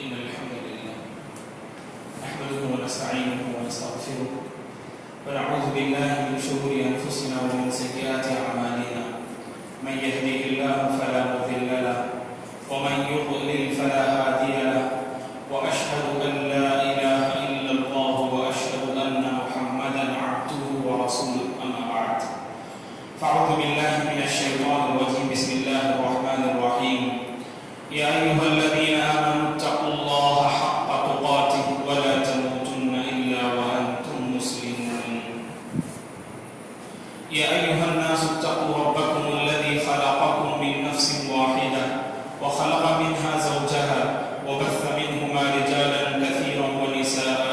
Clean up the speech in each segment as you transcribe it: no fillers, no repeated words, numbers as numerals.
إن الحمد لله نحمده ونستعينه ونستغفره ونعوذ بالله من شرور أنفسنا ومن سيئات أعمالنا من يهده الله فلا مضل له ومن يضلل فلا هادي له وأشهد أن لا إله إلا الله وأشهد أن محمدا عبده ورسوله أما بعد فأعوذ بالله من الشيطان الرجيم بسم الله الرحمن الرحيم يا أيها الذين آمنوا اتقوا الله حق تقاته ولا تموتن إلا وأنتم مسلمون يا أيها الناس اتقوا ربكم الذي خلقكم من نفس واحدة وخلق منها زوجها وبث منهما رجالا كثيرا ونساء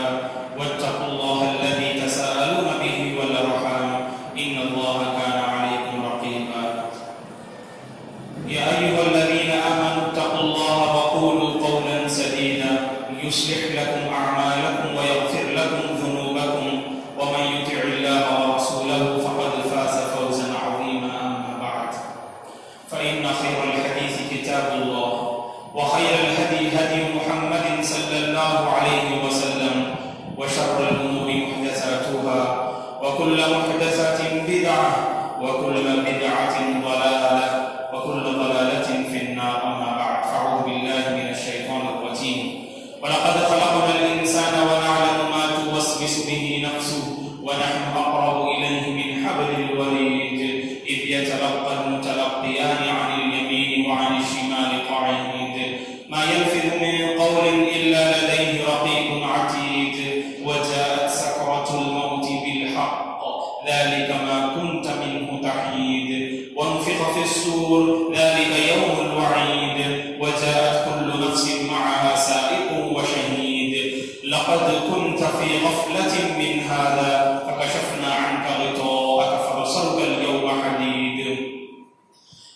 واتقوا الله الذي تساءلون به والأرحام إن الله كان عليكم رقيبا يا أيها الذين آمنوا اتقوا الله وقولوا قولا سديدا يصلح لكم أعمالكم ويغفر لكم ذنوبكم ومن يطع الله ورسوله فقد فاز فوزا عظيما أما بعد فإن خير الحديث كتاب الله وخير الهدي هدي محمد صلى الله عليه وسلم وشر الأمور محدثاتها وكل محدثة بدعة وكل بدعة ضلالة وكل ضلالة في النار أما بعد فأعوذ بالله من الشيطان الرجيم ولقد خلقنا الإنسان ونعلم ما توسوس به نفسه ونحن أقرب إليه من حبل الوريد إذ يتلقى المتلقيان عن اليمين وعن الشمال قعيد ما يلفظ من قول إلا لديه رقيب عتيد وجاءت سكرة الموت بالحق ذلك ما كنت منه تحيد وانفخ في الصور ذلك يوم الوعيد وجاءت كل نفس معها سائق وشهيد لقد كنت في غفلة من هذا فكشفنا عنك غطاءك فبصرك اليوم حديد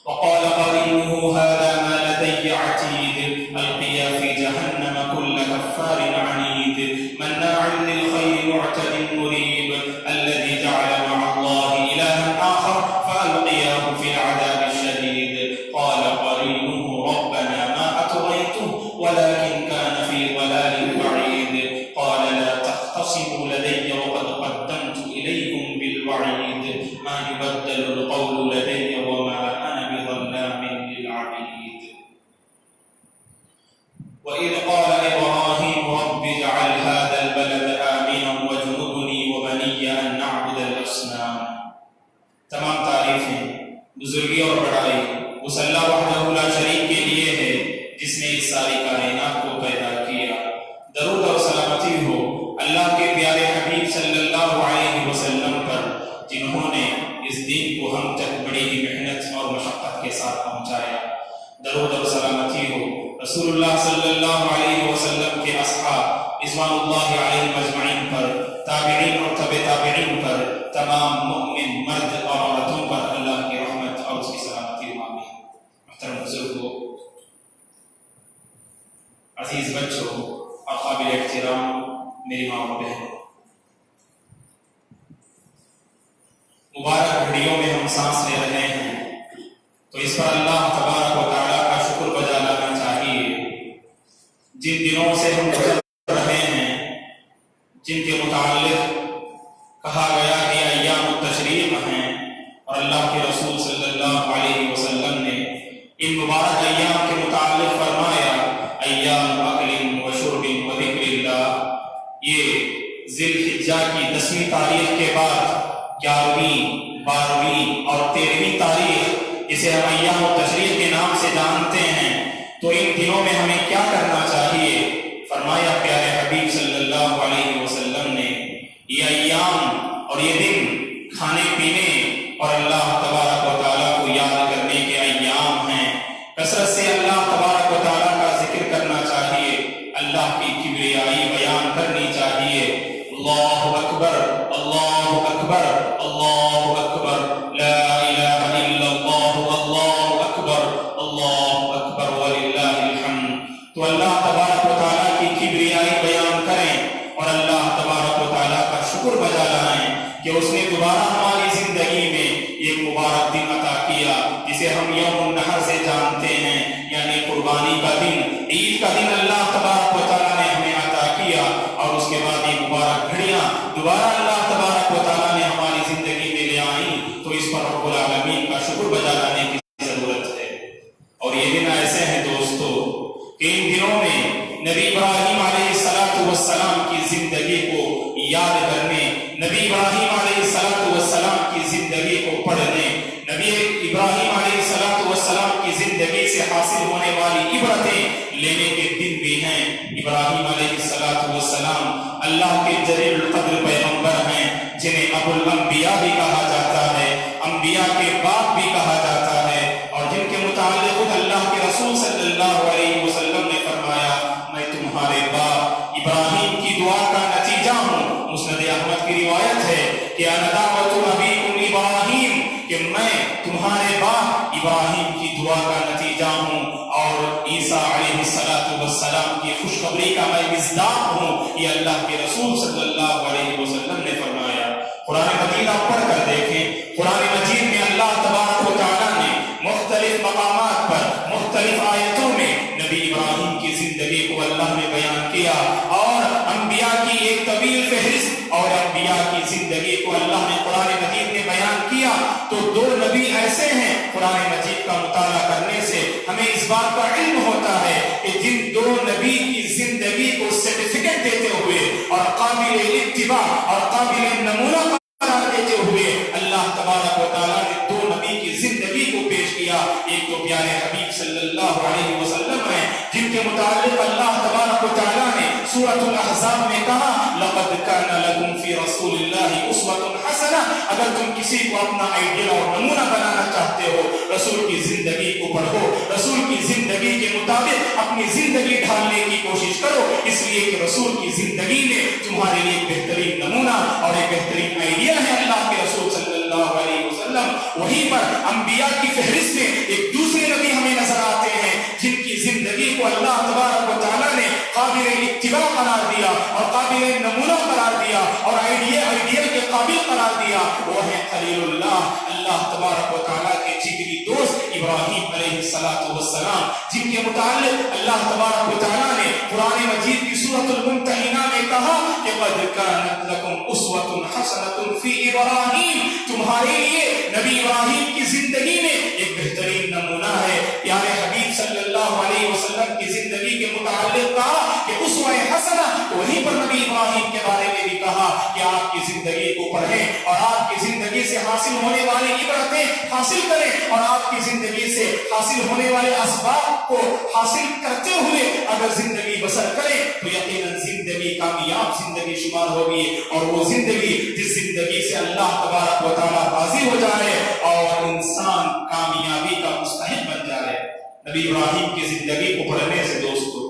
وقال قرينه هذا ما لدي عتيد ألقيا في جهنم كل كفار عنيد مناع للخير معتد مريب الذي جعل مع الله إلها آخر فألقياه في العذاب الشديد قال قرينه ربنا ما أطغيته ولكن كان في ضلال بعيد قال لا تختصموا لدي وقد قدمت إليكم بالوعيد ما يبدل القول لدي وما أنا بظلام للعبيد وإذ قال إبراهيم رب اجعل هذا البلد آمنا واجنبني وبني أن نعبد الأصنام تمام تعریفیں بزرگی اور بڑائی اس اللہ وحدہ لا شریک کے لیے ہے جس نے اس ساری کائنات کو پیدا کیا درود اور سلامتی ہو اللہ کے پیارے حبیب صلی اللہ علیہ وسلم پر جنہوں نے اس دین کو ہم تک بڑی ہی محنت اور مشقت کے ساتھ پہنچایا درود اور سلامتی ہو رسول اللہ صلی اللہ علیہ وسلم کے اصحاب رضوان اللہ علیہم اجمعین پر تابعین اور تبع تابعین پر تمام مؤمن مرد اور عورتوں پر اللہ کی رحمت اور اس کی سلامتی ہو آمین محترم بزرگوں عزیز بچوں اور قابل احترام میری ماں اور بہن مبارک گھڑیوں میں ہم سانس لے رہے ہیں تو اس پر اللہ تبارک و تعالیٰ کا شکر بجا لانا چاہیے جن دنوں سے ہم گزر رہے ہیں جن کے متعلق کہا گیا کہ ایام التشریق ہیں اور اللہ کے رسول صلی اللہ علیہ وسلم نے ان مبارک ایام کے متعلق فرمایا ایام اکل و شرب و ذکر اللہ یہ ذی الحجہ کی 10ویں تاریخ کے بعد 11ویں 12ویں اور 13ویں تاریخ اسے ہم ایام التشریق کے نام سے جانتے ہیں تو ان دنوں میں ہمیں کیا کرنا چاہیے فرمایا پیارے حبیب صلی اللہ علیہ وسلم نے یہ ایام اور یہ دن کھانے پینے اور اللہ تبارک و تعالیٰ کو یاد کرنے کے ایام ہیں کثرت سے اللہ تبارک و تعالیٰ کا ذکر کرنا چاہیے اللہ کی کبریائی بیان کرنی چاہیے اللہ اکبر اللہ اکبر اللہ اکبر لا الہ الا اللہ اللہ اکبر وللہ الحمد تو اللہ تبارک و تعالیٰ کی کبریائی بیان کریں اور اللہ تبارک و تعالیٰ کا شکر بجا لائیں کہ اس نے دوبارہ ہماری زندگی میں ایک مبارک دن عطا کیا جسے ہم یوم النحر سے جانتے ہیں یعنی قربانی کا دن عید کا دن اللہ تبارک اور یہ دن ایسے ہیں دوستو کہ ان دنوں میں نبی ابراہیم علیہ السلام کی زندگی کو یاد کرنے، نبی ابراہیم علیہ السلام کی زندگی کو پڑھنے، نبی ابراہیم علیہ السلام کی زندگی سے حاصل ہونے والی عبرتیں لینے کے دن بھی ہیں۔ ابراہیم علیہ السلام اللہ کے جلیل القدر پیغمبر ہیں، جنہیں ابو الانبیاء بھی کہا جاتا ہے، انبیاء کے باپ بھی کہا جاتا ہے، اور جن کے متعلق اللہ کے رسول صلی اللہ علیہ وسلم نے فرمایا میں تمہارے باپ ابراہیم کی دعا کا نتیجہ ہوں۔ مسند احمد کی روایت ہے کہ انا دعوت ابیکم ابراہیم، کہ میں تمہارے باپ ابراہیم کی دعا کا نتیجہ ہوں، اور عیسیٰ علیہ السلام کی خوشخبری کا میں مصداق ہوں، یہ اللہ کے رسول صلی اللہ علیہ وسلم نے فرمایا۔ قرآن مجید آپ پڑھ کر دیکھیں، قرآن مجید میں اللہ تبارک و تعالیٰ نے مختلف مقامات پر مختلف آیتوں میں نبی ابراہیم کی زندگی کو اللہ نے بیان کیا، اور انبیاء کی ایک طویل فہرست اور انبیاء کی زندگی کو اللہ نے قرآن مجید میں بیان کیا۔ تو دو نبی ایسے ہیں، قرآن مجید کا مطالعہ کرنے سے ہمیں اس بات کا علم ہوتا ہے کہ جن دو نبی کی زندگی کو سرٹیفکیٹ دیتے ہوئے اور قابل اتباع اور قابل نمونہ قرار دیتے ہوئے اللہ تبارک و تعالیٰ نے دو نبی کی زندگی کو پیش کیا۔ ایک تو پیارے حبیب صلی اللہ علیہ وسلم ہیں، جن کے متعلق اللہ تبارک و تعالیٰ نے سورۃ الاحزاب میں کہا لقد کان لکم فی رسول اللہ اسوۃ حسنہ، اگر تم کسی کو اپنا آئیڈیل اور نمونہ بنانا چاہتے ہو، رسول کی زندگی کو پڑھو، رسول کی زندگی کے مطابق اپنی زندگی ڈھالنے کی کوشش کرو، اس لیے کہ رسول کی زندگی میں تمہارے لیے ایک بہترین نمونہ اور ایک بہترین آئیڈیا ہے اللہ کے رسول صلی اللہ علیہ وسلم۔ وہیں پر انبیاء کی فہرست میں ایک دوسرے نبی ہمیں نظر آتے ہیں جن کی زندگی کو اللہ تبارک و تعالیٰ نے قابل اتباع قرار دیا اور قابل نمونہ قرار دیا اور آئیڈیل کے قابل قرار دیا، وہ ہے خلیل اللہ تبارک و تعالیٰ کے جگری دوست ابراہیم علیہ السلام، جن کے متعلق اللہ تبارک و تعالیٰ نے قرآن مجید کی سورۃ الممتحنہ میں کہا کہ قد کانت لکم اسوۃ حسنۃ فی ابراہیم، تمہارے لیے نبی ابراہیم کی زندگی میں ایک بہترین نمونہ ہے۔ پیارے حبیب صلی اللہ علیہ وسلم کی زندگی کے متعلق کہا کہ اسوہ حسنہ، وہیں پر نبی ابراہیم کے بارے میں بھی کہا کہ آپ کی زندگی کو پڑھیں اور آپ کی زندگی سے حاصل ہونے والی عبرتیں حاصل کریں، اور آپ کی زندگی سے حاصل ہونے والے اسباب کو حاصل کرتے ہوئے اگر زندگی بسر کریں تو یقیناً زندگی کامیاب زندگی شمار ہوگی، اور وہ زندگی جس زندگی سے اللہ تبارک و تعالیٰ راضی ہو جائے اور انسان کامیابی کا مستحق بن جائے۔ نبی ابراہیم کی زندگی کو پڑھنے سے دوستو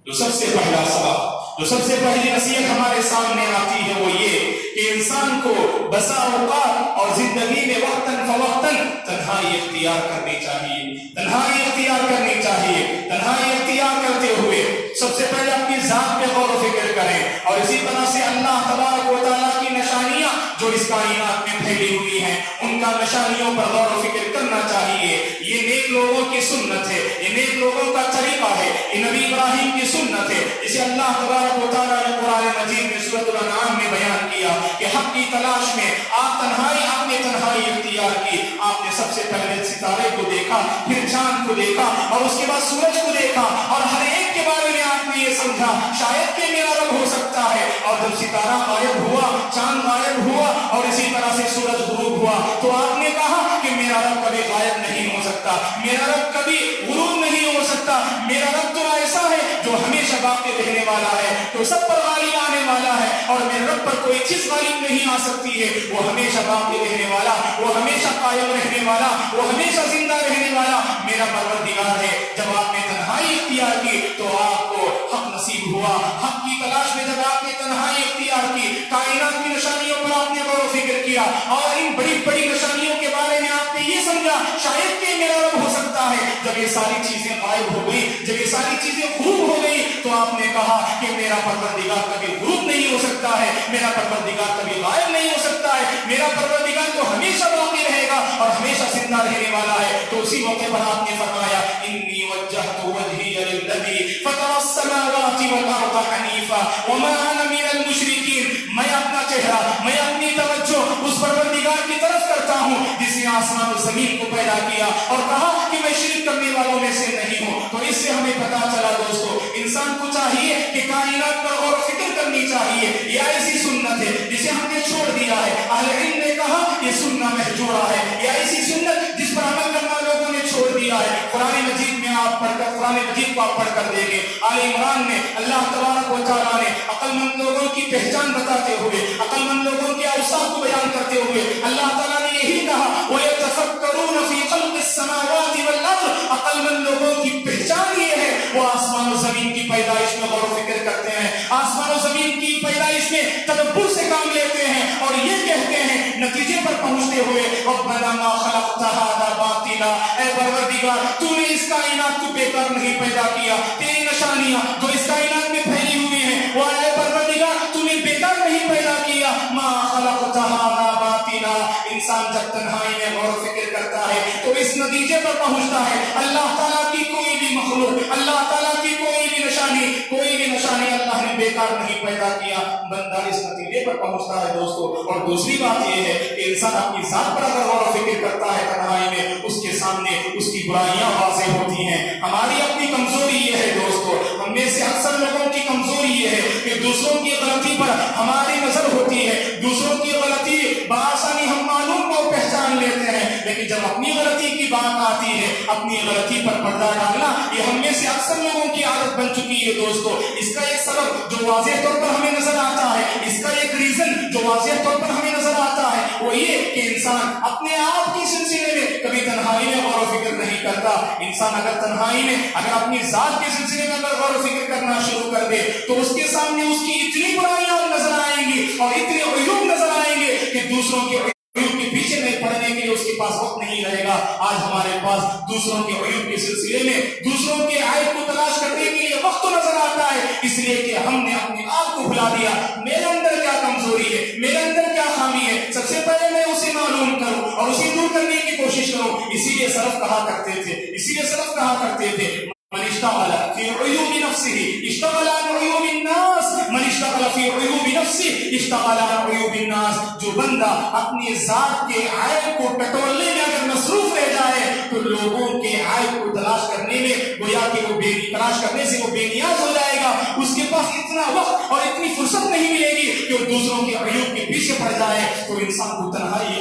جو سب سے پہلا سبق، جو سب سے پہلی نصیحت ہمارے سامنے آتی ہے وہ یہ کہ انسان کو بسا اوقات اور زندگی میں وقتاً فوقتاً تنہائی اختیار کرنی چاہیے، تنہائی اختیار کرنی چاہیے۔ تنہائی اختیار کرتے ہوئے سب سے پہلے اپنی ذات پہ غور و فکر کریں، اور اسی طرح سے اللہ تبارک و تعالیٰ کی نشانیاں جو اس کائنات میں پھیلی ہوئی ہیں ان کا نشانیوں پر غور و فکر کرنا چاہیے۔ یہ نیک لوگوں کی سنت ہے، یہ نیک لوگوں کا طریقہ ہے، یہ نبی ابراہیم کی سنت ہے، اسے اللہ تبارک و تعالیٰ نے قرآن مجید میں سورۃ الانعام میں بیان کیا کہ حق کی تلاش میں آپ نے تنہائی اختیار کی۔ آپ نے سب سے پہلے ستارے کو دیکھا، پھر چاند کو دیکھا، اور اس کے بعد سورج کو دیکھا، اور ہر ایک کے بارے میں آپ نے یہ سمجھا شاید کہ میرا رب ہو سکتا ہے۔ اور جب ستارہ غائب ہوا، چاند غائب ہوا اور اسی طرح سے سورج غروب ہوا تو آپ نے کہا کہ میرا رب کبھی غائب نہیں ہو سکتا، میرا رب کبھی غروب نہیں ہو سکتا، میرا رب تو ایسا ہے جو ہمیشہ باقی رہنے والا ہے، تو سب پر غالب آنے والا ہے، اور میرے رب پر کوئی چیز غالب نہیں آ سکتی ہے۔ وہ ہمیشہ باقی رہنے والا، وہ ہمیشہ قائم رہنے والا، وہ ہمیشہ زندہ رہنے والا میرا پروردگار ہے۔ جب آپ نے تنہائی اختیار کی تو آپ کو حق نصیب ہوا۔ حق کی تلاش میں جب آپ نے تنہائی اختیار کی، کائنات کی نشانیوں پر آپ نے غور و فکر کیا، اور ان بڑی بڑی نشانیوں کے بارے میں آپ نے یہ سمجھا شاید کہ میرا رب ہو سکتا ہے۔ جب یہ ساری چیزیں غائب ہو گئی، جب یہ ساری چیزیں غروب ہو گئی تو آپ نے کہا کہ میرا پروردگار کبھی غروب نہیں ہو سکتا ہے، میرا پروردگار کبھی غائب نہیں ہو سکتا ہے، میرا پروردگار تو ہمیشہ باقی رہے گا اور ہمیشہ زندہ رہنے والا ہے۔ تو اسی موقع پر آپ نے فرمایا انی وجہت وجہی للذی فطر السماوات والارض حنیفا وما انا من المشرکین، میں اپنا چہرہ، میں اپنی توجہ اس پروردگار کی طرف کرتا ہوں جس نے آسمان و زمین کو پیدا کیا اور کہا کہ میں شرک کرنے والوں میں سے نہیں ہوں۔ تو اس سے ہمیں پتا چلا دوستو انسان کو چاہیے کہ کائنات پر غور و فکر کرنی چاہیے۔ یہ ایسی سنت ہے جسے ہم نے چھوڑ دیا ہے، اہل علم نے کہا یہ سننا مہجورہ ہے، یہ ایسی سنت جس پر عمل کرنا لوگوں نے چھوڑ دیا ہے۔ قرآن مجید میں آپ پڑھ کر قرآن مجید کو آپ پڑھ کر دیں گے، آل عمران میں اللہ تبارک و تعالیٰ نے عقل مند لوگوں کی پہچان بتاتے ہوئے، عقل مند لوگوں کے اوصاف کو بیان کرتے ہوئے اللہ تعالیٰ نے یہی کہا وَيَتَفَكَّرُونَ فِي خَلْقِ السَّمَاوَاتِ وَالْأَرْضِ، عقل مند لوگوں کی پہچان یہ ہے وہ آسمان و زمین کی پیدائش میں غور و فکر کرتے ہیں، آسمان و زمین کی پیدائش میں تدبر سے کام لیتے ہیں اور یہ کہتے ہیں نتیجے پر پہنچتے ہوئے رَبَّنَا مَا خَلَقْتَ هَذَا بَاطِلًا، اے پروردگار تو نے اس کائنات کو بیکار نہیں پیدا کیا، تیری نشانیاں جو اس کائنات میں پھیلی ہوئی ہیں وہ اے پروردگار تو نے بیکار نہیں پیدا کیا، مَا خَلَقْتَ هَذَا بَاطِلًا۔ انسان جب تنہائی میں غور و فکر کرتا ہے تو اس نتیجے پر پہنچتا ہے اللہ تعالیٰ کی کوئی بھی مخلوق، اللہ تعالیٰ کی کوئی بھی نشانی اللہ نے بیکار نہیں پیدا کیا، بندہ اس نتیجے پر پہنچتا ہے دوستو۔ اور دوسری بات یہ ہے کہ انسان اپنی ذات پر اگر غور و فکر کرتا ہے تنہائی میں اس کے سامنے اس کی برائیاں واضح ہوتی ہیں۔ ہماری اپنی کمزوری یہ ہے دوستو، ہم میں سے اکثر لوگوں کی کمزوری یہ ہے کہ دوسروں کی غلطی پر ہماری نظر ہوتی ہے، دوسروں کی غلطی بآسانی ہم معلوم کو پہچان لیتے ہیں، لیکن جب اپنی غلطی کی بات آتی ہے اپنی غلطی پر پردہ ڈالنا یہ ہم میں سے اکثر لوگوں کی عادت بن چکی ہے دوستو۔ اس کا ایک سبب جو واضح طور پر ہمیں نظر آتا ہے، اس کا ایک ریزن جو واضح طور پر ہمیں نظر آتا ہے وہ یہ کہ انسان اپنے آپ کی سلسلے میں کبھی تنہائی میں غور و فکر نہیں کرتا۔ انسان اگر تنہائی میں اگر اپنی ذات کے سلسلے میں اگر غور و فکر کرنا شروع کر دے تو اس کے سامنے اس کی اتنی برائیاں نظر آئیں گی اور اتنے عیوب نظر آئیں گے کہ دوسروں کے عیوب کے پیچھے میں پڑنے کے لیے اس کے پاس وقت نہیں رہے گا۔ آج ہمارے پاس دوسروں کے عیوب کے سلسلے میں دوسروں کے عیب کو تلاش کرنے کے لیے وقت تو نظر آتا ہے، اس لیے کہ ہم نے اپنے آپ کو بھلا دیا میرے اندر کیا کمزوری ہے، میرے اندر کیا خامی ہے، سب سے پہلے میں اسے معلوم کروں اور اسے دور کرنے کی کوشش کروں۔ اسی لیے سلف کہا کرتے تھے من اشتغل في عيوب نفسه اشتغل عن عيوب الناس، من اشتغل في عيوب نفسه اشتغل عن عيوب الناس۔ جو بندہ اپنی ذات کے عیب کو ٹٹولنے میں اگر مصروف رہ جائے تو لوگوں کے عیب کو تلاش کرنے میں گویا کہ وہ تلاش کرنے سے وہ بے نیاز ہو جائے گا، اس کے پاس اتنا وقت اور اتنی فرصت نہیں ملے گی کہ وہ دوسروں کے عیوب کے پیچھے پڑ جائے۔ تو انسان کو تنہائی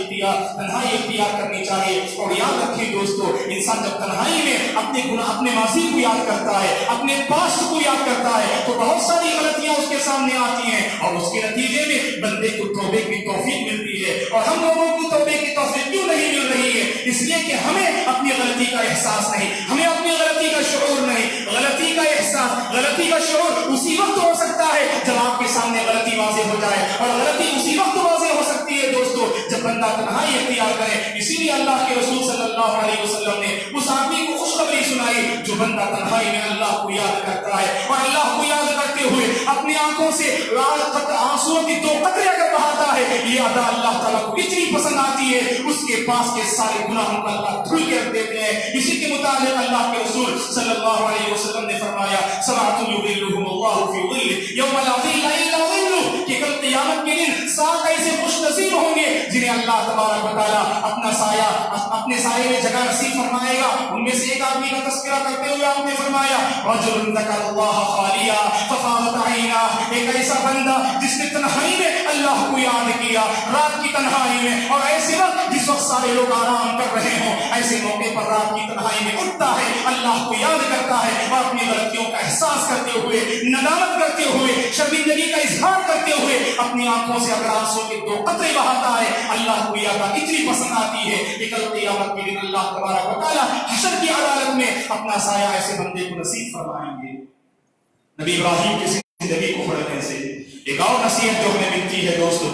اختیار کرنی چاہیے۔ اور یاد رکھیے دوستو انسان جب تنہائی میں اپنے گناہ اپنے ماضی کو یاد کرتا ہے، اپنے پاسٹ کو یاد کرتا ہے تو بہت ساری غلطیاں اس کے سامنے آتی ہیں اور اس کے نتیجے میں بندے کو توبے کی توفیق ملتی ہے۔ اور ہم لوگوں کو توبے کی توفیق کیوں نہیں مل رہی ہے؟ اس لیے کہ ہمیں اپنی غلطی کا احساس نہیں، ہمیں اپنی غلطی کا شعور نہیں۔ غلطی کا احساس، غلطی کا شعور اسی وقت ہو سکتا ہے جب آپ کے سامنے غلطی واضح ہو جائے، اور غلطی اسی وقت واضح ہو سکتی ہے دوستو جب بندہ تنہائی اختیار کرے۔ اسی لیے اللہ کے رسول صلی اللہ علیہ وسلم نے اس آدمی کو خوشخبری سنائی جو بندہ تنہائی میں اللہ کو یاد کرتا ہے اور اللہ کو یاد کرتے ہوئے اپنی آنکھوں سے آنسوؤں کی 2 قطرے اگر بہاتا ہے، یہ ادا اللہ تعالیٰ کو اتنی پسند آتی ہے اس کے پاس کے سارے گناہوں کا اللہ دھل کے رکھ دیتے ہیں۔ اسی کے مطابق اللہ کے رسول صلی اللہ علیہ وسلم نے فرمایا سبعۃ یظلھم اللہ فی ظلہ یوم لا ظل الا ظلہ، کہ کل قیامت کے دن 7 ایسے خوش نصیب ہوں گے جنہیں اللہ تبارک و تعالیٰ اپنا سایہ اپنے سائے میں جگہ نصیب فرمائے گا۔ ان میں سے ایک آدمی کا تذکرہ کرتے ہوئے آپ نے فرمایا رجل ذکر اللہ خالیا ففاضت عیناہ، ایک ایسا بندہ جس نے تنہائی میں اللہ کو یاد کیا رات کی تنہائی میں، اور ایسے وقت جس وقت سارے لوگ آرام کر رہے ہوں ایسے موقع پر رات کی تنہائی میں اٹھتا ہے، اللہ کو یاد کرتا ہے اور اپنی غلطیوں کا احساس کرتے ہوئے، ندامت کرتے ہوئے، شرمندگی کا اظہار کرتے ہوئے اپنی آنکھوں سے اگر آنسوں کے 2 قطرے بہاتا ہے، اللہ کو یاد اتنی پسند آتی ہے کہ کل قیامت کے دن اللہ تبارک و تعالیٰ حشر کی عدالت میں اپنا سایہ ایسے بندے کو نصیب فرمائیں گے۔ نبی ابراہیم کی زندگی کو پڑھنے سے ایک اور نصیحت جو ہمیں ملتی ہے دوستو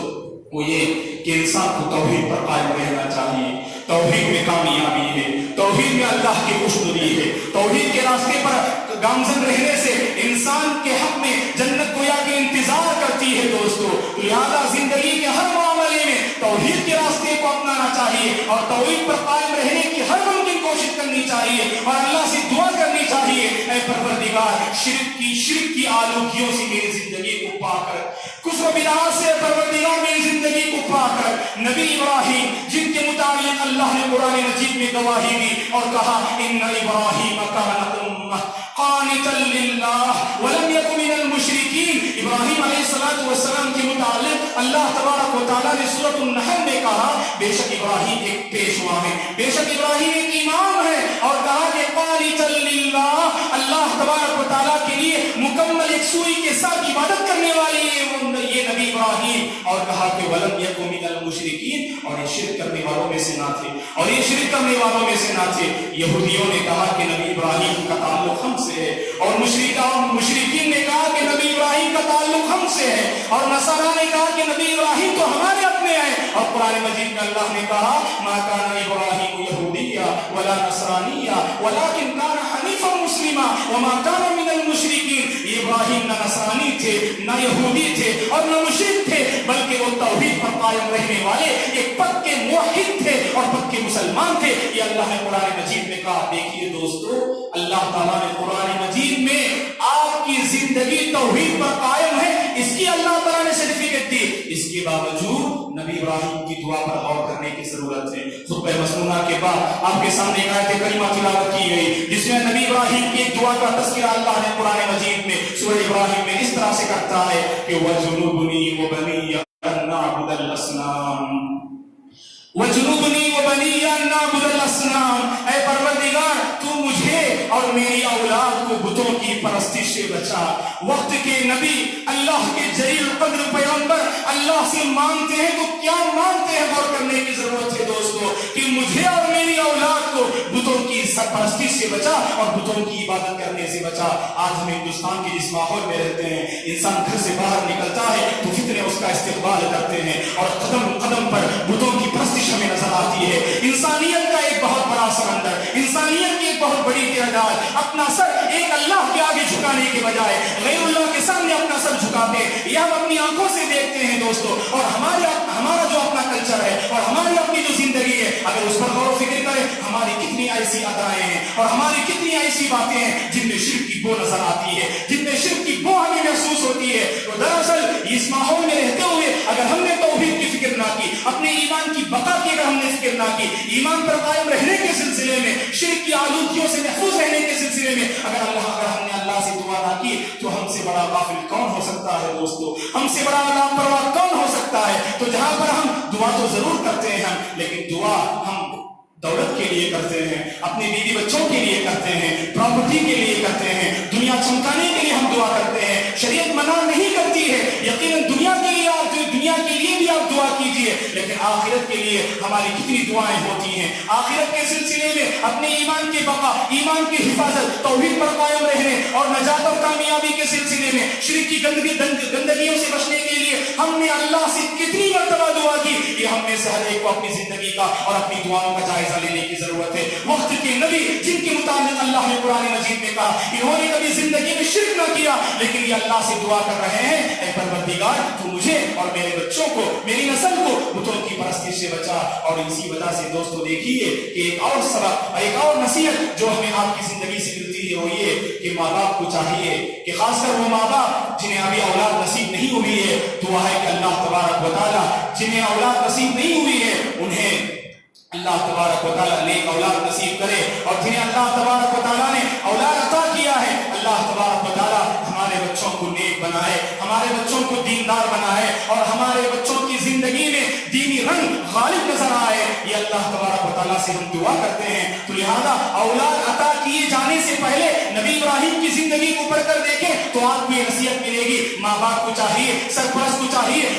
وہ یہ کہ انسان کو توحید پر قائم رہنا چاہیے۔ توحید میں کامیابی ہے، توحید میں اللہ کی خوشنودی ہے، توحید کے راستے پر گامزن رہنے سے انسان کے حق میں جنت گویا کہ انتظار کرتی ہے دوستو۔ لہذا زندگی کے ہر معاملے میں توحید کے راستے کو اپنانا چاہیے اور توحید پر قائم رہنے کی ہر ممکن کوشش کرنی چاہیے اور اللہ سے دعا کرنی چاہیے اے پروردگار شرک کی آلودگیوں سے میری زندگی کو پاک کر، کفر و بدعات سے پروردگار میری زندگی کو پا کر نبی ابراہیم جن کے متعلق اللہ نے قرآن مجید میں گواہی دی اور کہا ان ابراہیم کان امہ قانتا للہ ولم یکن من المشرکین، ابراہیم علیہ السلام کے متعلق اللہ تبارک و تعالیٰ نے سورۃ النحل میں کہا بے شک ابراہیم ایک پیشوا ہے، بے شک ابراہیم ایک امام ہے، اور کہا کہ قانتا للہ، اللہ تبارک و تعالیٰ کے لیے مکمل یکسوئی کے ساتھ عبادت کرنے والے یہ نبی ابراہیم، اور کہا کہ ولم یکن من المشرکین، اور یہ شرک کرنے والوں میں سے نہ تھے، اور یہ شرک کرنے والوں میں سے نہ تھے۔ یہودیوں نے کہا کہ نبی ابراہیم کا تعلق ہم سے ہے، اور مشرکین نے کہا کہ نبی ابراہیم کا تعلق ہم سے ہے، اور نصارا نے کہا کہ نبی ابراہیم تو ہمارے اپنے ہیں، اور قرآن مجید میں اللہ نے کہا ما کان ابراہیم یہودیا ولا نصرانیا ولکن کان حنیفا مسلما وما کان من المشرکین، ابراہیم نہ نصرانی تھے، نہ یہودی تھے، اور نہ مشرک تھے، بلکہ وہ توحید پر قائم رہنے والے ایک پکے موحد تھے اور پکے مسلمان تھے۔ یہ اللہ نے قرآن مجید میں کہا۔ دیکھیے دوستو، اللہ تعالیٰ نے قرآن مجید میں آپ کی زندگی توحید پر قائم ہے، اس کی اللہ تعالیٰ نے سرٹیفکیٹ دی، اس کے باوجود نبی ابراہیم کی دعا پر غور کرنے کی ضرورت ہے۔ خطبہ مسنونہ کے بعد آپ کے سامنے ایک آیت کریمہ تلاوت کی گئی جس میں نبی ابراہیم کی ایک دعا کا تذکرہ اللہ نے قرآن مجید میں سورہ ابراہیم میں اس طرح سے کرتا ہے کہ وَجُنُوبُنِي وَبَنِيَّ أَن نَّعْبُدَ الْأَصْنَامَ وَجُنُوبُنِي وَبَنِيَّ أَن نَّعْبُدَ الْأَصْنَامَ، اے پروردگار تو مجھے اور میری اولاد کو بتوں کی پرستش سے بچا۔ وقت کے نبی اللہ کے جلیل القدر پیغمبر اللہ سے مانگتے ہیں تو کیا مانگتے ہیں، غور کرنے کی ضرورت ہے دوستو، کہ مجھے اور میری اولاد کو بتوں کی سرپرستی سے بچا اور بتوں کی عبادت کرنے سے بچا۔ آج ہم ہندوستان کے جس ماحول میں رہتے ہیں، انسان گھر سے باہر نکلتا ہے تو فتنے اس کا استقبال کرتے ہیں اور قدم قدم پر بتوں کی پرستش ہمیں نظر آتی ہے۔ انسانیت کا ایک بہت بڑا سمندر، انسانیت کی ایک بہت بڑی تعداد اپنا سر ایک اللہ کے آگے جھکانے کے بجائے غیر اللہ کے سامنے اپنا سر جھکاتے ہیں، یہ ہم اپنی آنکھوں سے دیکھتے ہیں دوستو۔ اور ہمارا جو اپنا کلچر ہے اور ہماری اپنی جو زندگی ہے، اگر اس پر غور و فکر کریں، ہماری کتنی ایسی ادائیں ہیں اور ہماری کتنی ایسی باتیں ہیں جن میں شرک کی بو نظر آتی ہے، جن میں شرک کی بو ہمیں محسوس ہوتی ہے۔ تو دراصل اس ماحول میں رہتے ہوئے اگر ہم نے توحید کی فکر نہ کی، اپنے ایمان کی بقا کی اگر ہم نے فکر نہ کی، ایمان پر قائم رہنے کے سلسلے میں، شرک کی آلودگیوں سے محفوظ رہنے کے سلسلے میں اگر ہم نے اللہ سے دعا نہ کی، تو ہم سے بڑا غافل کون ہو سکتا ہے دوستو، ہم سے بڑا لاپرواہ کون ہو سکتا ہے۔ تو جہاں پر ہم دعا تو ضرور کرتے ہیں لیکن دعا ہم دولت کے لیے کرتے ہیں، اپنے بیوی بچوں کے لیے کرتے ہیں، پراپرٹی کے لیے کرتے ہیں، دنیا چمکانے کے لیے ہم دعا کرتے ہیں۔ شریعت منع نہیں کرتی ہے، یقیناً دنیا کے لیے بھی آپ دعا کیجئے، لیکن آخرت کے لیے ہماری کتنی دعائیں ہوتی ہیں۔ آخرت کے سلسلے میں اپنے ایمان کی بقا، ایمان کی حفاظت، توحید پر قائم رہنے اور نجات اور کامیابی کے سلسلے میں شرک کی گندگیوں سے بچنے کے لیے ہم نے اللہ سے کتنی مرتبہ دعا کی، یہ ہم میں سے ہر ایک کو اپنی زندگی کا اور اپنی دعاؤں کا جائزہ لینے کی ضرورت ہے۔ وقت کے نبی جن کے متعلق اللہ نے قرآن مجید میں کہا، انہوں نے کبھی زندگی میں شرک نہ کیا، لیکن یہ اللہ سے دعا کر رہے ہیں اے پروردگار تو مجھے اور میرے بچوں کو، میری نسل کو بتوں کی پرستی سے بچا۔ اور اسی وجہ سے دوستو دیکھیے کہ ایک اور سبق، ایک اور نصیحت جو ہمیں آپ کی زندگی سے ملتی ہے وہ یہ کہ ماں باپ کو چاہیے کہ خاص کر وہ ماں باپ جنہیں ابھی اولاد نصیب نہیں ہوئی ہے، دعا ہے کہ اللہ تبارک و تعالیٰ جنہیں اولاد نصیب نہیں ہوئی ہے انہیں اللہ تبارک و تعالیٰ نیک اولاد نصیب کرے، اور جنہیں اللہ تبارک و تعالیٰ نے اولاد عطا کیا ہے اللہ تبارک و تعالیٰ ہمارے بچوں کو نیک بنائے، ہمارے بچوں کو دیندار بنائے، اور ہمارے بچوں کی زندگی میں دینی رنگ غالب نظر آئے۔ یہ اللہ تبارک و تعالیٰ سے ہم دعا کرتے ہیں۔ تو لہذا اولاد عطا کیے جانے سے پہلے نبی ابراہیم کی زندگی کو پڑھ کر دیکھیں تو آپ کو یہ نصیحت ملے گی، ماں باپ کو چاہیے، سرپرست کو چاہیے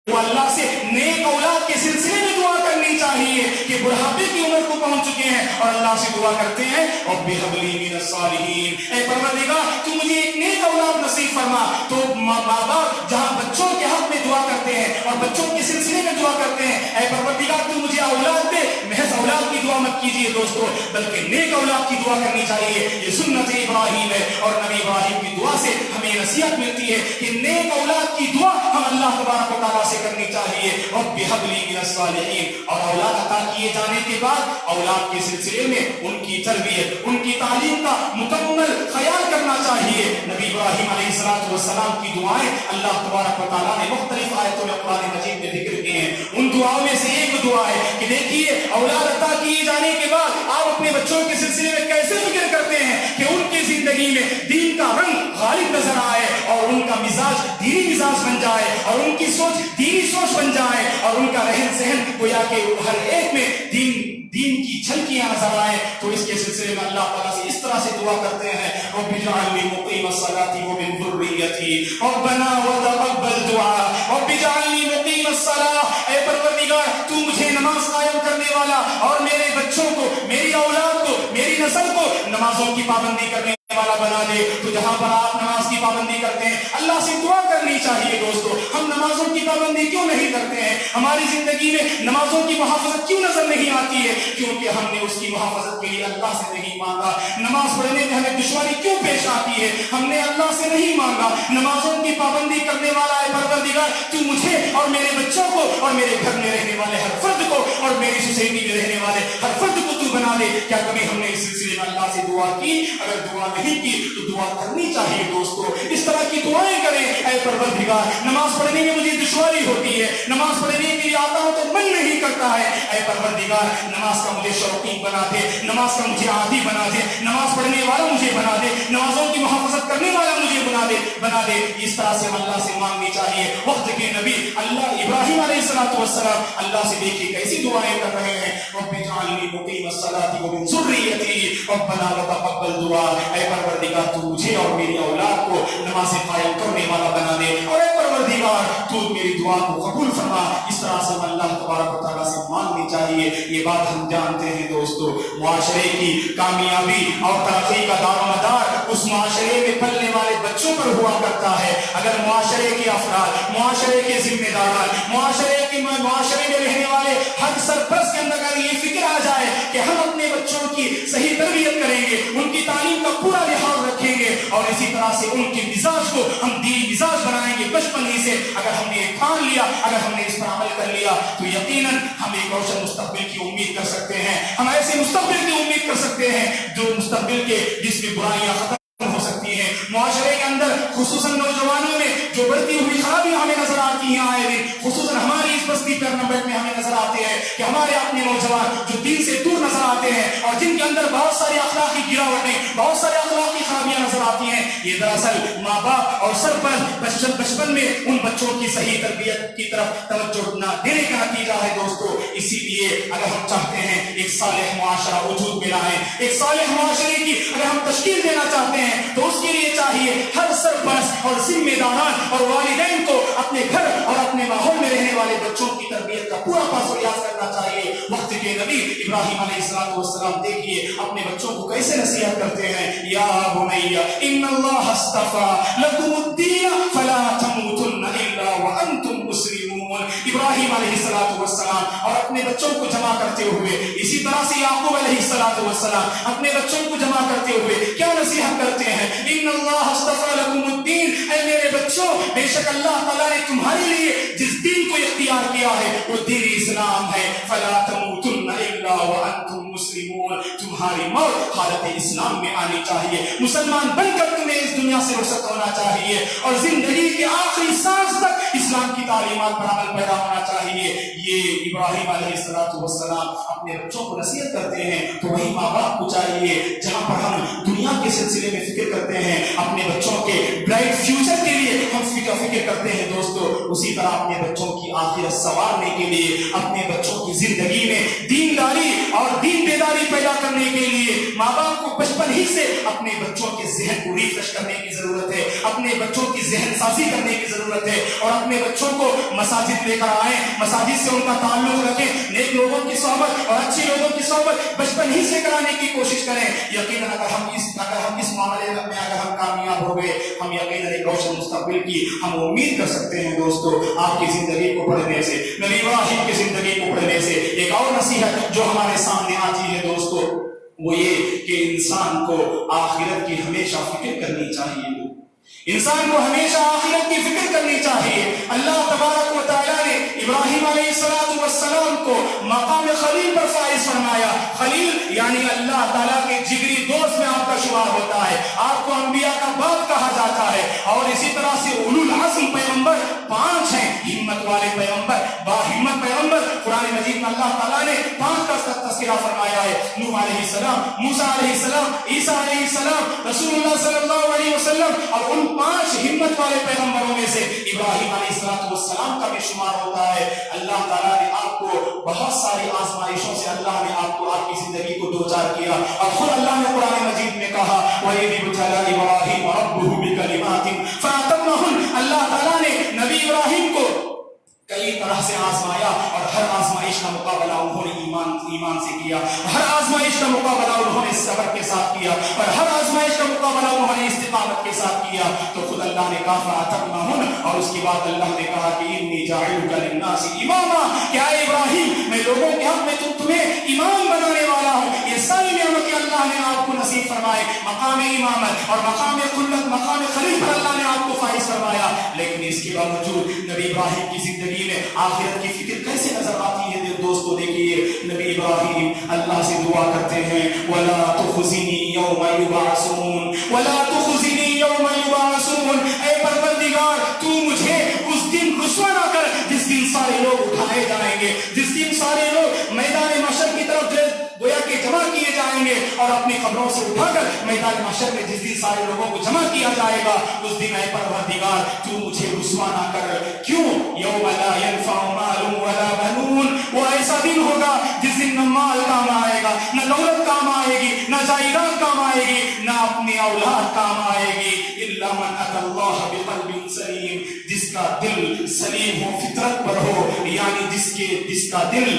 وہ اللہ سے نیک اولاد کے سلسلے میں دعا کرنی چاہیے کہ بڑھاپے کی عمر کو پہنچ چکے ہیں اور اللہ سے دعا کرتے ہیں رب هب لي من الصالحین، اے پروردگار تو مجھے ایک نیک اولاد نصیب فرما۔ تو ماں باپ جہاں بچوں کے حق میں دعا کرتے ہیں اور بچوں کے سلسلے میں دعا کرتے ہیں اے پروردگار تو مجھے اولاد دے، محض اولاد کی دعا مت کیجیے دوستو، بلکہ نیک اولاد کی دعا کرنی چاہیے۔ یہ سنت ابراہیم ہے، اور نبی ابراہیم کی دعا سے ہمیں نصیحت ملتی ہے کہ نیک اولاد کی دعا ہم اللہ تبارک و تعالیٰ سے کرنی چاہیے رب هب لي من الصالحین۔ اور اولاد عطا کیے جانے کے بعد اولاد کے سلسلے میں ان کی تربیت، ان کی تعلیم کا مکمل خیال کرنا چاہیے۔ نبی ابراہیم علیہ السلام کی دعا دعائیں اللہ تبارک و تعالیٰ نے مختلف آیتوں میں قرآن مجید میں ذکر کیے ہیں. ان دعاؤں میں سے ایک دعا ہے کہ دیکھیے اولاد عطا کیے جانے کے بعد آپ اپنے بچوں کے سلسلے میں کیسے فکر کرتے ہیں کہ ان کی زندگی میں دین کا رنگ غالب نظر آئے اور ان کا مزاج دینی مزاج بن جائے اور ان کی سوچ دینی سوچ بن جائے اور ان کا رہن سہن گویا کہ ہر ایک میں دین کی جھلکیاں نظر آئے. تو اس کے سلسلے میں اللہ تعالیٰ سے اس طرح سے دعا کرتے ہیں رب اجعلنی مقیم الصلاۃ ومن ذریتی ربنا وتقبل دعاء رب اجعلنی مقیم الصلاۃ. اے پروردگار تو مجھے نماز قائم کرنے والا اور میرے بچوں کو میری اولاد کو میری نسل کو نمازوں کی پابندی کرنے والا بنا دے. تو جہاں پر آپ نماز کی پابندی کرتے ہیں اللہ سے دعا کرنی چاہیے. دوستو ہم نمازوں کی پابندی کیوں نہیں کرتے ہیں؟ ہماری زندگی میں نمازوں کی محافظت کیوں نظر نہیں آتی ہے؟ کیونکہ ہم نے اس کی محافظت کے لیے اللہ سے نہیں مانگا. نماز پڑھنے میں ہمیں دشواری کیوں پیش آتی ہے؟ ہم نے اللہ سے نہیں مانگا. نمازوں کی پابندی کرنے والا ہے پروردگار تو مجھے اور میرے بچوں کو اور میرے گھر میں رہنے والے ہر فرد کو اور میری سوسائٹی میں رہنے والے ہر فرد کو تو بنا دے. کیا کبھی ہم نے اس سلسلے میں اللہ سے دعا کی؟ اگر دعا نہیں کی تو دعا کرنی چاہیے. دوستو اس طرح کی دعائیں کریں. اے پروردگار نماز پڑھنے میں مجھے دشواری ہوتی ہے, نماز پڑھنے کے لیے آتا ہوں تو من نہیں کرتا ہے. اے پروردگار نماز کا مجھے شوقین بنا دے, نماز کا مجھے عادی بنا دے, نماز پڑھنے والا مجھے بنا دے, نمازوں کی محافظت کرنے والا مجھے بنا دے. اس طرح سے اللہ سے مانگنی چاہیے. وقت کے نبی اللہ ابراہیم علیہ السلام اللہ سے دیکھیے کیسی دعائیں کر رہے ہیں. رب اجعلنی مقیم الصلاۃ ومن ذریتی ربنا وتقبل دعاء. اے پروردگار تو مجھے اور میری اولاد کو نماز قائم کرنے والا بنا دے اور اے پروردگار تو میری دعا کو قبول فرما. اس طرح سے اللہ تبارک و تعالیٰ سے مانگنی چاہیے. یہ بات ہم جانتے ہیں دوستو, معاشرے کی کامیابی اور ترقی کا دار و مدار اس معاشرے میں پلنے والے بچوں پر ہوا کرتا ہے. اگر معاشرے کے افراد, معاشرے کے ذمہ داران, معاشرے میں رہنے والے ہر سرپرست کے اندر اگر یہ فکر آ جائے کہ ہم اپنے بچوں کی صحیح تربیت کریں گے, ان کی تعلیم کا پورا لحاظ رکھیں گے اور اسی طرح سے ان کے مزاج کو ہم دینی مزاج بنائیں گے بچپن ہی سے, اگر ہم نے ٹھان لیا, اگر ہم نے اس پر عمل کر لیا تو یقیناً ہم ایک روشن مستقبل کی امید کر سکتے ہیں. ہم ایسے مستقبل کی امید کر سکتے ہیں جو مستقبل کے جس میں برائیاں ختم ہو سکتی ہیں. معاشرے کے اندر خصوصاً نوجوانوں میں جو بڑھتی ہوئی خرابیاں ہمیں نظر آتی ہیں آئے دن, خصوصاً ہماری اس بستی پیرنبیٹ میں ہمیں نظر آتے ہیں کہ ہمارے اپنے نوجوان جو دین سے دور نظر آتے ہیں اور جن کے اندر بہت ساری اخلاقی گراوٹیں, بہت سارے اخلاقی خرابیاں نظر آتی ہیں. یہ دراصل ماں باپ اور سرپرست بچپن میں ان بچوں کی صحیح تربیت کی طرف توجہ نہ دینے کا نتیجہ ہے. دوستو اسی لیے اگر ہم چاہتے ہیں ایک صالح معاشرہ وجود میں لائیں, ایک صالح معاشرے کی اگر ہم تشکیل دینا چاہتے ہیں تو اس کے لیے چاہیے ہر سرپرست اور ذمہ داران اور والدین کو اپنے گھر اور اپنے ماحول میں رہنے والے بچوں کی تربیت کا پورا پاس ریاض کرنا چاہیے. وقت کے نبی ابراہیم علیہ السلام دیکھیے اپنے بچوں کو کیسے نصیحت کرتے ہیں. یا بنی ان اللہ اصطفى لکم الدین فلا تموتن الا وانتم مسلمون. ابراہیم علیہ السلام اور اپنے بچوں کو جمع کرتے ہوئے, اسی طرح سے یعقوب علیہ السلام اپنے بچوں کو جمع کرتے ہوئے کیا نصیحت کرتے ہیں. ان اللہ اصطفى لکم الدین, اے میرے بچوں بے شک اللہ تعالیٰ نے تمہارے لیے جس دین کو اختیار کیا ہے وہ دین اسلام ہے. فلا تموتن الا وانتم مسلمون, تمہاری موت حالت اسلام میں آنی چاہیے. مسلمان بن کر تمہیں اس دنیا سے رخصت ہونا چاہیے اور زندگی کے آخری سانس تک اسلام کی تعلیمات پر عمل پیدا ہونا چاہیے. یہ ابراہیم علیہ السلام اپنے بچوں کو نصیحت کرتے ہیں. تو وہی ماں باپ کو چاہیے جہاں پر ہم دنیا کے سلسلے میں فکر کرتے ہیں, اپنے بچوں کے برائٹ فیوچر کے لیے ہم فکر کرتے ہیں دوستو, اسی طرح اپنے بچوں کی آخرت سنوارنے کے لیے, اپنے بچوں کی زندگی میں دینداری اور دین بیداری پیدا کرنے کے لیے ماں باپ کو بچپن ہی سے اپنے بچوں کے ذہن کو ریفریش کرنے کی ضرورت ہے, اپنے بچوں کی ذہن سازی کرنے کی ضرورت ہے اور اپنے بچوں کو مساجد لے کر آئیں, مساجد سے ان کا تعلق رکھیں, نیک لوگوں کی صحبت اور اچھی لوگوں کی صحبت بچپن ہی سے کرانے کی کوشش کریں. یقیناً اگر ہم اس معاملے میں اگر ہم کامیاب ہو گئے, ہم یقیناً ایک روشن مستقبل کی ہم امید کر سکتے ہیں. دوستو آپ کی زندگی کو پڑھنے سے, نبی ابراہیم کی زندگی کو پڑھنے سے ایک اور نصیحت جو ہمارے سامنے آتی ہے دوستو وہ یہ کہ انسان کو آخرت کی ہمیشہ فکر کرنی چاہیے. انسان کو ہمیشہ آخرت کی فکر کرنی چاہیے. اللہ تبارک و تعالیٰ نے ابراہیم علیہ السلام کو مقام خلیل پر فائز فرمایا. خلیل یعنی اللہ تعالیٰ کے جگری دوست میں آپ کا شمار ہوتا ہے, آپ کو انبیاء کا باپ کہا جاتا ہے اور اسی طرح سے اولو العزم 5 کا تذکرہ فرمایا ہے، نوح علیہ السلام، موسیٰ علیہ السلام، عیسیٰ علیہ السلام، رسول اللہ صلی اللہ علیہ وسلم، اور ان 5 ہمت والے پیغمبروں میں سے ابراہیم علیہ السلام کا بھی شمار ہوتا ہے۔ اللہ تعالیٰ نے آپ کو بہت ساری آزمائشوں سے اللہ نے آپ کو آپ کی زندگی کو دوچار کیا، اور خود اللہ نے قرآن مجید میں کہا وَإِذِ ابْتَلَىٰ إِبْرَاهِيمَ رَبُّهُ بِكَلِمَاتٍ فَأَتَمَّهُنَّ، اللہ تعالیٰ نے نبی ابراہیم کو کئی طرح سے آزمایا، اور ہر آزمائش کا مقابلہ انہوں نے ایمان سے کیا، ہر آزمائش کا مقابلہ انہوں نے صبر کے ساتھ کیا، اور ہر آزمائش کا مقابلہ انہوں نے استقامت کے ساتھ کیا۔ تو خود اللہ نے کہا فَأَتَمَّهُنَّ، اور اس کے بعد اللہ نے کہا کہ إِنِّي جَاعِلُكَ لِلنَّاسِ إِمَامًا، کہ اے ابراہیم میں لوگوں کے حق میں تمہیں امام بنانے والا ہوں۔ یہ ساری نعمتیں اللہ نے آپ کو نصیب فرمائے، مقام امامت اور مقام خلت، مقام خلیل پر اللہ نے آپ کو فائز فرمایا، لیکن اس کے باوجود نبی ابراہیم کی زندگی میں آخرت کی فکر کیسے نظر آتی ہے؟ دوستو دیکھیے، نبی ابراہیم اللہ سے دعا کرتے ہیں وَلَا تُخْزِنِي يَوْمَ يُبْعَثُونَ وَلَا تُخْزِنِي يَوْمَ يُبْعَثُونَ، اے پروردگار تو مجھے اس دن رسوا نہ کر جس دن سارے لوگ اٹھائے جائیں گے، جس دن سارے لوگ میدان محشر کی طرف گویا کہ جمع کیے جائیں گے، اور اپنی قبروں سے اٹھا کر میدان محشر میں جس دن سارے لوگوں کو جمع کیا جائے گا، اس دن اے پروردگار تو مجھے رسوا نہ کر۔ کیوں؟ یوم لا ينفع مال ولا بنون، وہ ایسا دن ہوگا جس دن نہ مال کام آئے گا، نہ دولت کام آئے گی، نہ جائیداد کام آئے گی، نہ اپنی اولاد کام آئے گی، الا من اتى الله بقلب سلیم، جس کا دل سلیم ہو، فطرت پر ہو، یعنی جس کا دل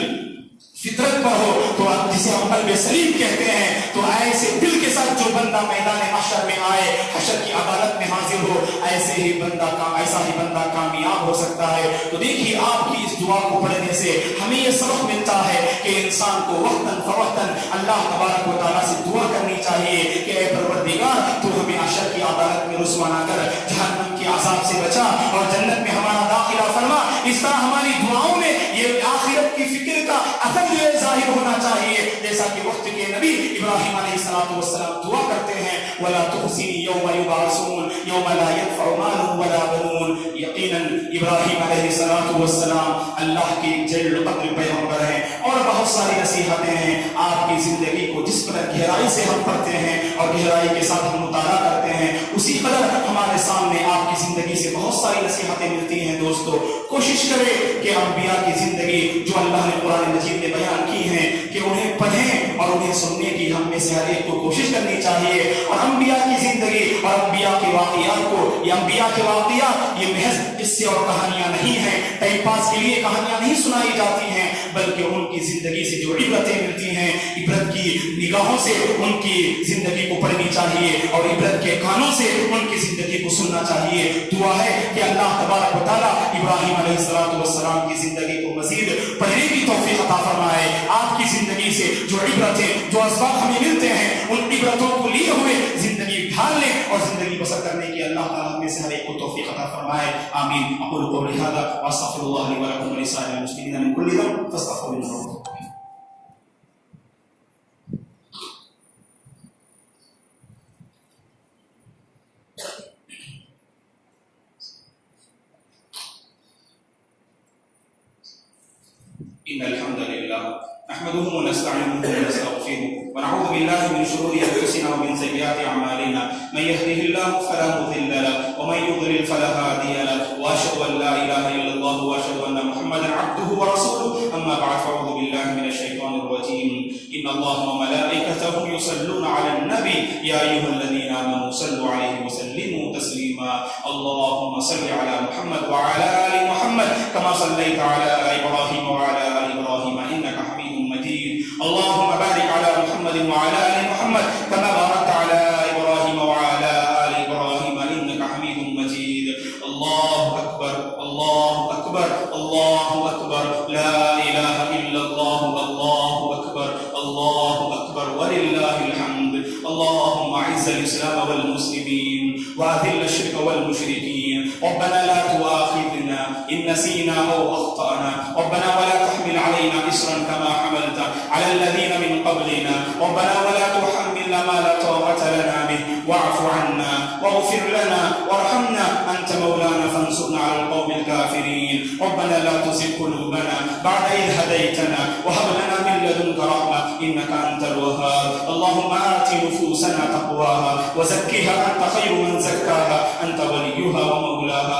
فطرت پر ہو، تو جسے ہم قلب سلیم کہتے ہیں، تو ایسے دل کے ساتھ جو بندہ میدان محشر میں آئے، حشر کی عدالت میں حاضر ہو، ایسا ہی بندہ کامیاب ہو سکتا ہے۔ تو دیکھیے آپ کی اس دعا کو پڑھنے سے ہمیں یہ سبق ملتا ہے کہ انسان کو وقتاً فوقتاً اللہ تبارک و تعالیٰ سے دعا کرنی چاہیے کہ اے پروردگار تو ہمیں حشر کی عدالت میں رسوا نہ کر، جہنم کے عذاب سے بچا اور جنت میں ہمارا داخلہ فرما۔ اس طرح ہماری دعاؤں میں یہ آخرت کی فکر کا اثر جو ہے ظاہر ہونا چاہیے، جیسا کہ وقت کے نبی ابراہیم علیہ السلام دعا کرتے ہیں وَلَا تُخْزِنِي يَوْمَ يُبْعَثُونَ يَوْمَ لَا يَنفَعُ مَالٌ وَلَا بَنُونَ۔ یقیناً ابراہیم علیہ السلام اللہ کے جلیل القدر پیغمبر ہیں، اور بہت ساری نصیحتیں ہیں آپ کی زندگی کو جس قدر گہرائی سے ہم پڑھتے ہیں اور گہرائی کے ساتھ ہم مطالعہ کرتے ہیں، اسی قدر ہمارے سامنے آپ کی زندگی سے بہت ساری نصیحتیں ملتی ہیں۔ دوستو کوشش کریں کہ انبیاء کی زندگی جو اللہ نے قرآن مجید میں بیان کی ہیں کہ انہیں پڑھیں اور انہیں سننے کی ہم میں سے ہر ایک کو کوشش کرنی چاہیے، اور انبیاء کی زندگی اور انبیاء کے واقعات کو، یہ انبیاء کے واقعات یہ محض قصے اور کہانیاں نہیں ہیں، ٹائم پاس کے لیے کہانیاں نہیں سنائی جاتی ہیں، بلکہ ان کی زندگی سے جو عبرتیں ملتی ہیں، عبرت کی نگاہوں سے ان کی زندگی کو پڑھنی چاہیے، اور عبرت کے کانوں سے ان کی زندگی کو سننا چاہیے۔ دعا ہے کہ اللہ تبارک و تعالیٰ ابراہیم علیہ السلام کی زندگی کو مزید پڑھنے کی توفیق عطا فرمائے۔ آپ کی زندگی سے جو عبرتیں، جو اسباق ہمیں ملتے ہیں، ان عبرتوں کو لیے ہوئے زندگی ڈھالنے اور زندگی بسر کرنے کی اللہ تعالیٰ ہم میں سے ہر ایک کو توفیق عطا فرمائے، آمین۔ اقول قولی ھذا واستغفر اللہ لی ولکم ولسائر المسلمین من کل ذنب فاستغفروہ انہ إن الحمد لله نحمده ونستعينه ونستغفره ونعوذ بالله من شرور أنفسنا ومن سيئات أعمالنا من يهده الله فلا مضل له ومن يضلل فلا هادي له وأشهد أن لا إله إلا الله وأشهد أن محمدا عبده ورسوله أما بعد فأعوذ بالله من الشيطان الرجيم إن الله وملائكته يصلون على النبي يا أيها الذين آمنوا صلوا عليه وسلموا تسليما اللهم صل على محمد وعلى آل محمد كما صليت على إبراهيم وعلى آل إبراهيم إنك حميد مجيد اللهم بارك على محمد وعلى آل محمد كما باركت على إبراهيم وعلى آل إبراهيم إنك حميد مجيد الله أكبر الله أكبر الله أكبر لا إله إلا الله الله أكبر الله أكبر ولله الحمد اللهم أعز الإسلام والمسلمين وأذل الشرك والمشركين ربنا لا تؤاخذنا إن نسينا أو أخطأنا ربنا ولا تحمل علينا إصرا كما حملت على الذين من قبلنا ربنا ولا تحملنا ما لا طاقة لنا به واعف عنا واغفر لنا وارحمنا أنت مولانا فانصرنا على القوم الكافرين. ربنا لا تزغ قلوبنا بعد إذ هديتنا وهب لنا من لدنك رحمة إنك أنت الوهاب. اللهم آت نفوسنا تقواها وزكها أنت خير من زكاها أنت وليها ومولاها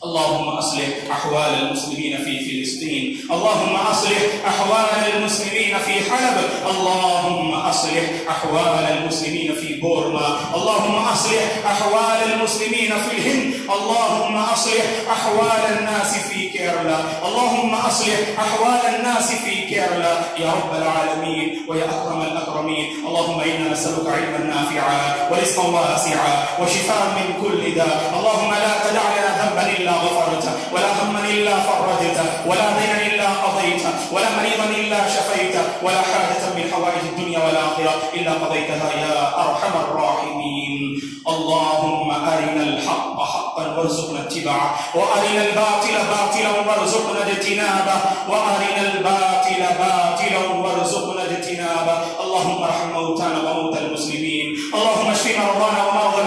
اللهم أصلح أحوال المسلمين في فلسطين. اللهم أصلح أحوال المسلمين في حلب. اللهم أصلح أحوال المسلمين في بورما. اللهم أصلح أحوال المسلمين في الهند. اللهم أصلح أحوال الناس في كيرلا. اللهم أصلح أحوال الناس في كيرلا يا رب العالمين ويا أكرم الأكرمين. اللهم إنا نسألك علما نافعا ورزقا واسعا وشفاء من كل داء. اللهم لا تدع لنا ذنبا إلا غفرته ولا هما إلا فرجته ولا دينا إلا قضيته ولا مريضا إلا شفيته ولا حاجة من حوائج الدنيا والآخرة إلا قضيتها يا أرحم الراحمين. اللهم أرنا الحق حقا وارزقنا اتباعه وأرنا الباطل باطلا وارزقنا اجتنابه اللهم ارحم موتانا وموتى المسلمين. اللهم اشف مرضانا ومرضى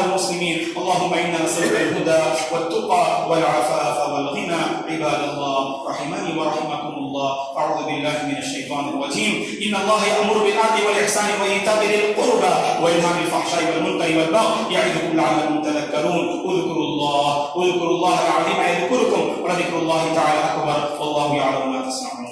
المسلمين. اللهم إنا نسألك الهدى والتقى والعفاف والغنى. عباد الله رحمني ورحمكم الله. أعوذ بالله من الشيطان الرجيم. إن الله يأمر بالعدل والإحسان وإيتاء ذي القربى وينهى عن الفحشاء والمنكر والبغي يعظكم لعلكم تذكرون. اذكروا الله العظيم يذكركم ولذكر الله تعالى أكبر والله يعلم ما تصنعون.